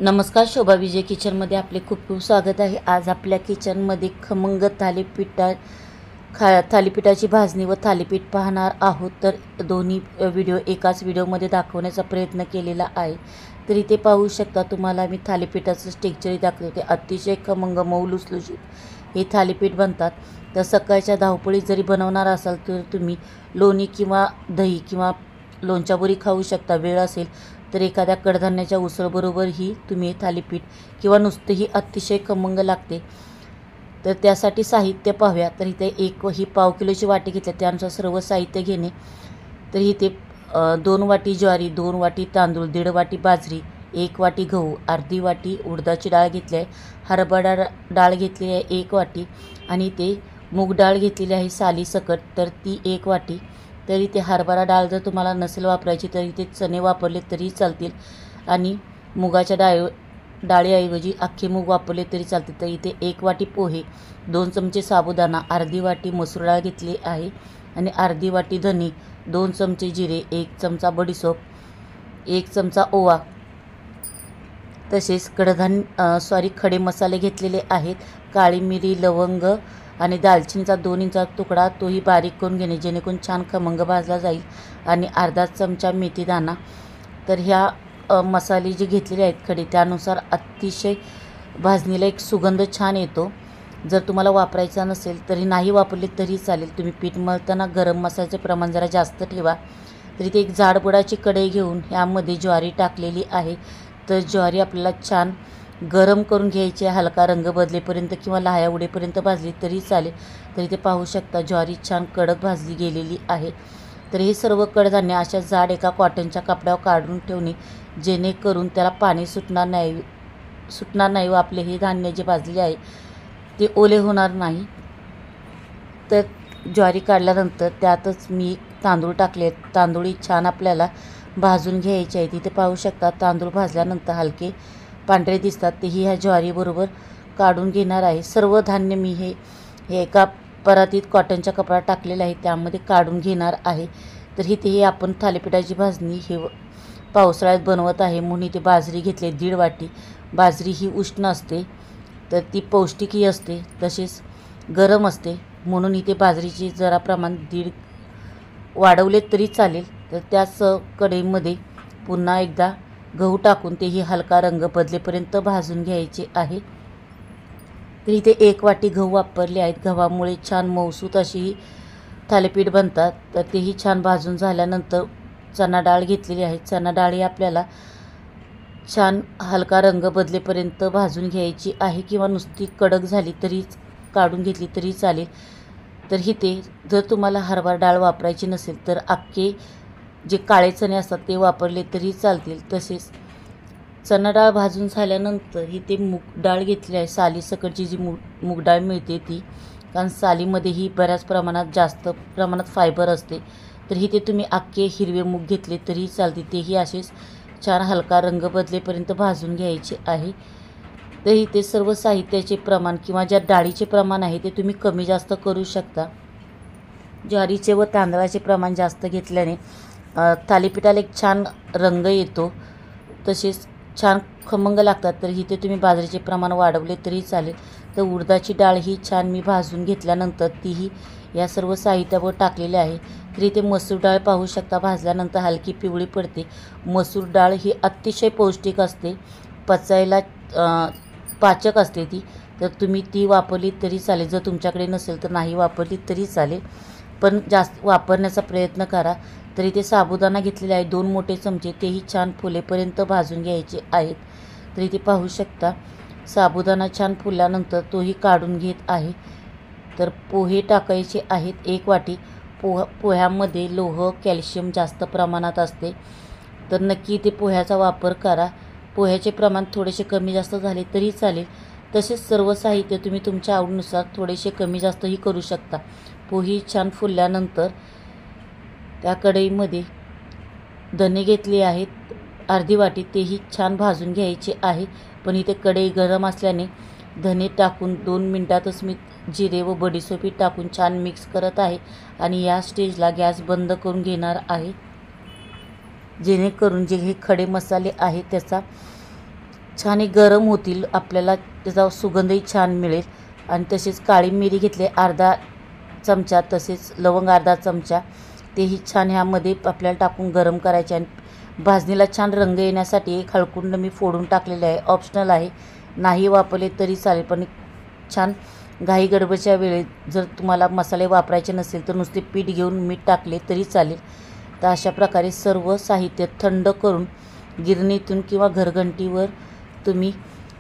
नमस्कार, शोभा विजय किचनमध्ये आपले खूप खूप स्वागत आहे। आज आपल्या किचनमध्ये खमंग थालीपीठाची भाजणी व थालीपीठ पाहणार आहोत। तर दोन्ही व्हिडिओ एकाच व्हिडिओमध्ये दाखवण्याचा प्रयत्न केलेला आहे। तर इथे पाहू शकता तुम्हाला मी थालीपीठाचं टेक्स्चर दाखवते। अतिशय खमंग मऊ लुसलुशीत हे थालीपीठ बनतात। तर सकाळच्या धावपळीत जरी बनवणार असाल तर तुम्ही लोणी किंवा दही किंवा लोणच्याबरोबर खाऊ शकता। वेळ असेल तर एखाद्या कडधान्याच्या उसळबरोबरही तुम्ही थालीपीठ किंवा नुसतेही अतिशय खमंग लागते। तर त्यासाठी साहित्य पाहूया। तर इथे ही पाव किलोची वाटी घेतली, त्यानुसार सर्व साहित्य घेणे। तर इथे 2 वाटी ज्वारी, 2 वाटी तांदूळ, 1.5 वाटी बाजरी, 1 वाटी गहू, अर्धी वाटी उडदाची डाळ घेतली आहे, हरभरा डाळ घेतली आहे 1 वाटी आणि ते मूग डाळ घेतलेली आहे सालीसकट, तर ती 1 वाटी। तर इथे हरभरा डाळ जर तुम्हाला नसेल वापरायची तर इथे चणे वापरले तरी चालतील आणि मुगाच्या डाळीऐवजी अख्खे मूग वापरले तरी चालतील। तर इथे 1 वाटी पोहे, 2 चमचे साबुदाणा, अर्धी वाटी मसूर डाळ घेतली आहे आणि अर्धी वाटी धने, 2 चमचे जिरे, 1 चमचा बडीशोप, 1 चमचा ओवा, तसेच खडे मसाले घेतलेले आहेत। काळी मिरी, लवंग आणि दालचिनीचा 2 इंचा तुकडा तोही बारीक करून घेणे, जेणेकरून छान खमंग भाजला जाईल आणि अर्धा चमचा मेथी दाणा। तर ह्या मसाले जे घेतलेले आहेत खडे, त्यानुसार अतिशय भाजणीला एक सुगंध छान येतो। जर तुम्हाला वापरायचा नसेल तरी नाही वापरले तरी चालेल। तुम्ही पीठ मळताना गरम मसाल्याचे प्रमाण जरा जास्त ठेवा। तर इथे एक जाडबुडाची कढई घेऊन ह्यामध्ये ज्वारी टाकलेली आहे। तर ज्वारी आपल्याला छान गरम करून घ्यायची आहे, हलका रंग बदलेपर्यंत किंवा लाह्या उडेपर्यंत भाजली तरी चालेल। तर इथे पाहू शकता ज्वारी छान कडक भाजली गेलेली आहे। तर हे सर्व कडधान्य अशा जाड एका कॉटनच्या कपड्यावर काढून ठेवणे, जेणेकरून त्याला पाणी सुटणार नाही व आपले हे धान्य जे भाजले आहे ते ओले होणार नाही। तर ज्वारी काढल्यानंतर त्यातच मी तांदूळ टाकले। तांदूळही छान आपल्याला भाजून घ्यायचे आहे। तिथे पाहू शकता तांदूळ भाजल्यानंतर हलके पांढरे दिसतात, तेही ह्या ज्वारीबरोबर काढून घेणार आहे। सर्व धान्य मी हे एका परातीत कॉटनच्या कपड्यात टाकलेलं आहे, त्यामध्ये काढून घेणार आहे। तर इथे आपण थालीपीठाची भाजणी पावसाळ्यात बनवत आहे म्हणून इथे बाजरी घेतली 1.5 वाटी। बाजरी ही उष्ण असते तर ती पौष्टिकही असते, तसेच गरम असते, म्हणून इथे बाजरीचे जरा प्रमाण 1.5 वाढवले तरी चालेल। तर त्याच कढईमध्ये पुन्हा एकदा गहू टाकून तेही हलका रंग बदलेपर्यंत भाजून घ्यायचे आहे। तर इथे 1 वाटी गहू वापरले आहेत। गव्हामुळे छान मऊसूत अशी थालीपीठ बनतात। तर तेही छान भाजून झाल्यानंतर चणा डाळ घेतलेली आहे। चणा डाळ ही आपल्याला छान हलका रंग बदलेपर्यंत भाजून घ्यायची आहे किंवा नुसती कडक झाली तरी काढून घेतली तरी चालेल। तर इथे जर तुम्हाला हरभरा डाळ वापरायची नसेल तर अख्खे जे काळे चणे असतात ते वापरले तरी चालतील। तसेच चणा डाळ भाजून झाल्यानंतर इथे मूग डाळ घेतली आहे, सालीसकटची जी मूग डाळ मिळते ती, कारण सालीमध्येही बऱ्याच प्रमाणात जास्त प्रमाणात फायबर असते। तर इथे तुम्ही अख्खे हिरवे मूग घेतले तरी चालते, तेही असेच छान हलका रंग बदलेपर्यंत भाजून घ्यायचे आहे। तर इथे सर्व साहित्याचे प्रमाण किंवा ज्या डाळीचे प्रमाण आहे ते तुम्ही कमी जास्त करू शकता। ज्वारीचे व तांदळाचे प्रमाण जास्त घेतल्याने थालीपीठाला एक छान रंग येतो, तसेच छान खमंग लागतात। तर इथे तुम्ही बाजरीचे प्रमाण वाढवले तरी चालेल। तर उडदाची डाळ ही छान मी भाजून घेतल्यानंतर तीही या सर्व साहित्यावर टाकलेले आहे। तर इथे मसूर डाळ पाहू शकता, भाजल्यानंतर हलकी पिवळी पडते। मसूर डाळ ही अतिशय पौष्टिक असते, पचायला पाचक असते ती। तर तुम्ही ती वापरली तरी चालेल, जर तुमच्याकडे नसेल तर नाही वापरली तरी चालेल, पण जास्त वापरण्याचा प्रयत्न करा। तर इथे साबुदाणा घेतलेला आहे 2 मोठे चमचे, तेही छान फुलेपर्यंत भाजून घ्यायचे आहेत। तर इथे पाहू शकता साबुदाणा छान फुलल्यानंतर तोही काढून घेत आहे। तर पोहे टाकायचे आहेत 1 वाटी। पोह्यामध्ये लोह, कॅल्शियम जास्त प्रमाणात असते, तर नक्की इथे पोह्याचा वापर करा। पोह्याचे प्रमाण थोडेसे कमी जास्त झाले तरी चालेल। तसेच सर्व साहित्य तुम्ही तुमच्या आवडीनुसार थोडेसे कमी जास्तही करू शकता। पोहे छान फुलल्यानंतर त्या कढईमध्ये धने घेतले आहेत अर्धी वाटी, तेही छान भाजून घ्यायचे आहे। पण इथे कढई गरम असल्याने धने टाकून 2 मिनिटातच मी जिरे व बडीशोपी टाकून छान मिक्स करत आहे आणि या स्टेजला गॅस बंद करून घेणार आहे, जेणेकरून जे हे खडे मसाले आहेत त्याचा छान हे गरम होतील, आपल्याला त्याचा सुगंधही छान मिळेल. आणि तसेच काळी मिरी घेतले अर्धा चमचा, तसेच लवंग अर्धा चमचा, तेही छान ह्यामध्ये आपल्याला टाकून गरम करायचे. आणि भाजणीला छान रंग येण्यासाठी एक हळकुंड मी फोडून टाकलेले आहे, ऑप्शनल आहे, नाही वापरले तरी चालेल. पण छान घाई गडबडच्या वेळेत जर तुम्हाला मसाले वापरायचे नसेल तर नुसते पीठ घेऊन मीठ टाकले तरी चालेल. तर अशा प्रकारे सर्व साहित्य थंड करून गिरणीतून किंवा घरघंटीवर तुम्ही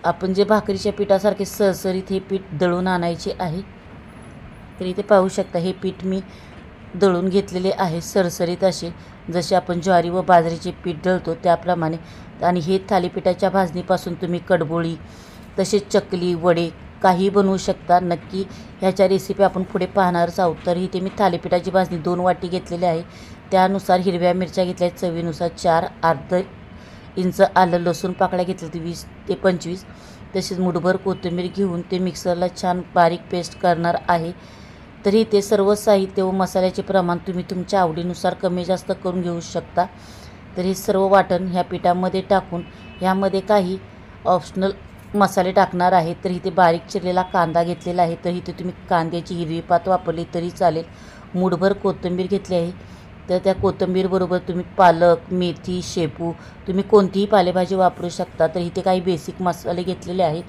आपण जे भाकरीच्या पिठासारखे सरसरीत हे पीठ दळून आणायचे आहे. तर इथे पाहू शकता हे पीठ मी दळून घेतलेले आहे सरसरीत असे, जसे आपण ज्वारी व बाजरीचे पीठ दळतो त्याप्रमाणे. आणि हे थालीपीठाच्या भाजणीपासून तुम्ही कडबोळी, तसेच चकली, वडे काही बनवू शकता. नक्की ह्याच्या रेसिपी आपण पुढे पाहणारच आहोत. तर इथे मी थालीपीठाची भाजणी 2 वाटी घेतलेली आहे. त्यानुसार हिरव्या मिरच्या घेतल्या आहेत चवीनुसार 4, अर्धा इंच आलं लसूण पाकळ्या घेतल्या 20 ते 25, तसेच मुठभर कोथिंबीर घेऊन ते मिक्सरला छान बारीक पेस्ट करणार आहे. तरी ते सर्व साहित्य व मसाल्याचे प्रमाण तुम्ही तुमच्या आवडीनुसार कमी जास्त करून घेऊ शकता. तर हे सर्व वाटण ह्या पिठामध्ये टाकून ह्यामध्ये काही ऑप्शनल मसाले टाकणार आहे. तर इथे बारीक चिरलेला कांदा घेतलेला आहे, तर इथे तुम्ही कांद्याची हिरवी पात वापरली तरी चालेल. मुठभर कोथिंबीर घेतली आहे, तर त्या कोथिंबीरबरोबर तुम्ही पालक, मेथी, शेपू, तुम्ही कोणतीही पालेभाजी वापरू शकता. तर इथे काही बेसिक मसाले घेतलेले आहेत.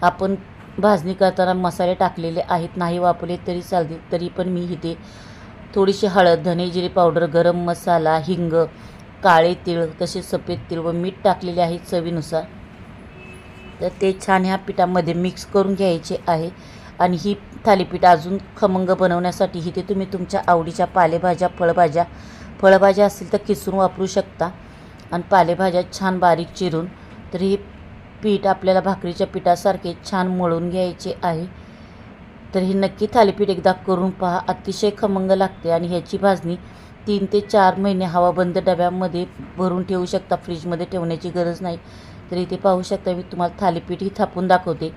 आपण भाजणी करताना मसाले टाकलेले आहेत, नाही वापरले तरी चालतील. तरी पण मी इथे थोडीशी हळद, धने जिरे पावडर, गरम मसाला, हिंग, काळे तीळ, तसेच सफेद तीळ व मीठ टाकलेले आहे चवीनुसार. तर ते छान ह्या पिठामध्ये मिक्स करून घ्यायचे आहे. आणि ही थालीपीठ अजून खमंग बनवण्यासाठी इथे तुम्ही तुमच्या आवडीच्या पालेभाज्या, फळभाज्या असतील तर किसून वापरू शकता. आणि पालेभाज्या छान बारीक चिरून. तर हे पीठ आपल्याला भाकरीच्या पिठासारखे छान मळून घ्यायचे आहे. तर हे नक्की थालीपीठ एकदा करून पहा, अतिशय खमंग लागते. आणि ह्याची भाजणी 3 ते 4 महिने हवाबंद डब्यामध्ये भरून ठेवू शकता, फ्रीजमध्ये ठेवण्याची गरज नाही. तर इथे पाहू शकता मी तुम्हाला थालीपीठही थापून दाखवते.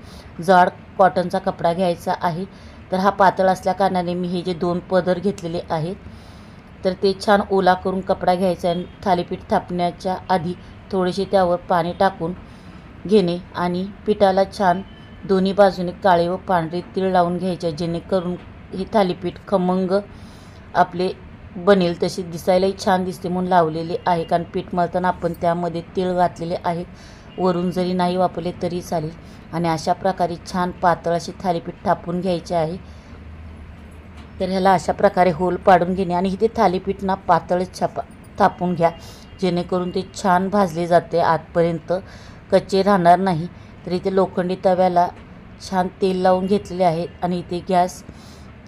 जाड कॉटनचा कपडा घ्यायचा आहे. तर हा पातळ असल्याकारणाने मी हे जे 2 पदर घेतलेले आहेत, तर ते छान ओला करून कपडा घ्यायचा. आणि थालीपीठ थापण्याच्या आधी थोडेसे त्यावर पाणी टाकून घेणे आणि पिठाला छान दोन्ही बाजूने काळे व पांढरे तीळ लावून घ्यायचे, जेणेकरून हे थालीपीठ खमंग आपले बनेल. तशी दिसायलाही छान दिसते म्हणून लावलेले आहे. कारण पीठ मळताना आपण त्यामध्ये तीळ घातलेले आहेत, वरून जरी नाही वापरले तरी चालेल. आणि अशा प्रकारे छान पातळ अशी थालीपीठ थापून घ्यायचे आहे. तर ह्याला अशा प्रकारे होल पाडून घेणे आणि इथे थालीपीठ ना पातळच थापून घ्या, जेणेकरून ते छान भाजले जाते, आतपर्यंत कच्चे राहणार नाही. तर इथे लोखंडी तव्याला छान तेल लावून घेतलेले आहे. आणि इथे गॅस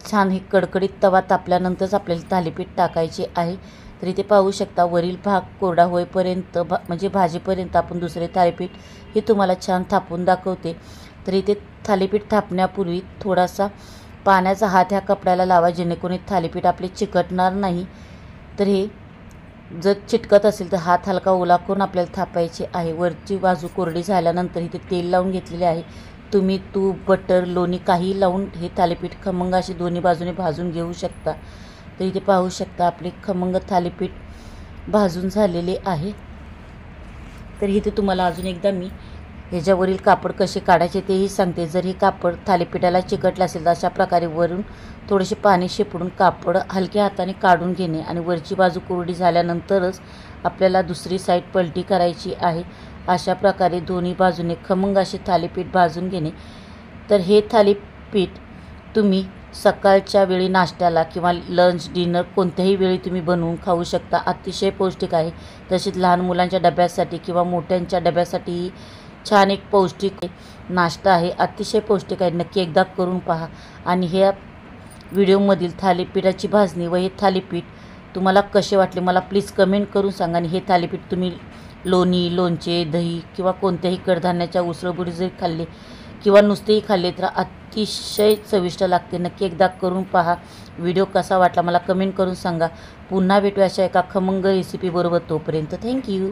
छान हे कडकडीत तवा तापल्यानंतरच आपल्याला थालीपीठ टाकायचे आहे. तर इथे पाहू शकता वरील भाग कोरडा होईपर्यंत म्हणजे भाजीपर्यंत आपण दुसरे थालीपीठ हे तुम्हाला छान थापून दाखवते. तर इथे थालीपीठ थापण्यापूर्वी थोडासा पाण्याचा हात ह्या कपड्याला लावा, जेणेकरून थालीपीठ आपले चिकटणार नाही. तर हे जर चिटकत असेल तर हात हलका ओला करून आपल्याला थापायचे आहे. वरची बाजू कोरडी झाल्यानंतर इथे तेल लावून घेतलेले आहे. तुम्ही तूप, बटर, लोणी काही लावून हे थालीपीठ खमंग असे दोन्ही बाजूने भाजून घेऊ शकता. तर इथे पाहू शकता आपले खमंग थालीपीठ भाजून झालेले आहे. तर इथे तुम्हाला अजून एकदा मी ह्याच्यावरील कापड कसे काढायचे तेही सांगते. जर हे कापड थालीपीठाला चिकटलं असेल तर अशा प्रकारे वरून थोडेसे पाणी शिपडून कापड हलक्या हाताने काढून घेणे आणि वरची बाजू कोरडी झाल्यानंतरच आपल्याला दुसरी साईड पलटी करायची आहे. अशा प्रकारे दोन्ही बाजूने खमंग असे थालीपीठ भाजून घेणे. तर हे थालीपीठ तुम्ही सकाळच्या वेळी नाश्त्याला किंवा लंच, डिनर कोणत्याही वेळी तुम्ही बनवून खाऊ शकता. अतिशय पौष्टिक आहे. तसेच लहान मुलांच्या डब्यासाठी किंवा मोठ्यांच्या डब्यासाठीही छान एक पौष्टिक नाश्ता आहे, अतिशय पौष्टिक आहे. नक्की एकदा करून पहा. आणि ह्या व्हिडिओमधील थालीपीठाची भाजणी व हे थालीपीठ तुम्हाला कसे वाटले मला प्लीज कमेंट करून सांगा. आणि हे थालीपीठ तुम्ही लोणी, लोणचे, दही किंवा कोणत्याही कडधान्याच्या उसळबुडी जरी खाल्ले किंवा नुसतेही खाल्ले तर अतिशय चविष्ट लागते. नक्की एकदा करून पहा. व्हिडिओ कसा वाटला मला कमेंट करून सांगा. पुन्हा भेटू अशा एका खमंग रेसिपीबरोबर. तोपर्यंत थँक्यू.